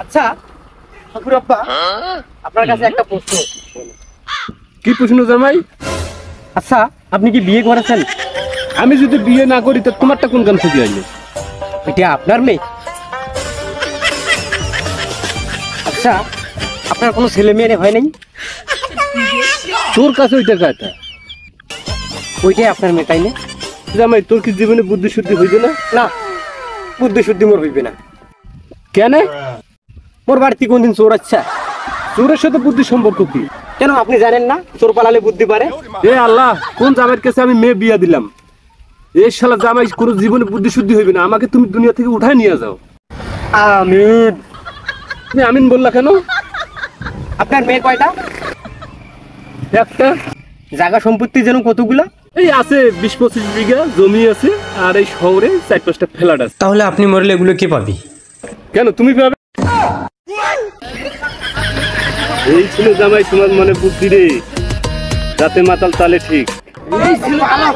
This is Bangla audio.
আচ্ছা ঠাকুর আব্বা, আপনার কাছে একটা প্রশ্ন। কি প্রশ্ন জামাই? আচ্ছা, আপনি কি বিয়ে করেছেন? আমি যদি বিয়ে না করি তো তোমারটা কোন গান থেকে আইলো? এটা আপনার মেয়ে? আচ্ছা, আপনার কোনো ছেলে মেয়ে হয় নাই? তোর কাছে ওইটা কাটা ওইটাই আপনার মেয়ে, তাই না? জামাই, তোর কি জীবনে বুদ্ধি শুদ্ধি হইবে না? না, বুদ্ধি শুদ্ধি মোর হইবে না। কেন? মোর বাড়িতে কোনদিন চোর আচ্ছা? চোরের সাথে বুদ্ধি সম্পর্ক কি? কেন আপনি জানেন না চোর পালালে বুদ্ধি পারে? এ আল্লাহ, কোন জামাইয়ের কাছে আমি মেয়ে বিয়া দিলাম? এই শালা জামাই কোনো জীবনে বুদ্ধি শুদ্ধি হইবে না, আমাকে তুমি দুনিয়া থেকে উঠায় নিয়ে যাও। আমিন। তুমি আমিন বললা কেন? আপনার মেয়ে কয়টা? একটা। জায়গা সম্পত্তি যেন কতগুলা? এই আছে 20-25 বিঘা জমি আছে, আর এই শহরে 4-5টা ফ্ল্যাট আছে। তাহলে আপনি মরলে এগুলো কে পাবি? কেন তুমি পাবে? এই ছিল জামাই তোমার মনে বুদ্ধি রে, রাতে মাতাল তালে ঠিক। এই ছিল আমার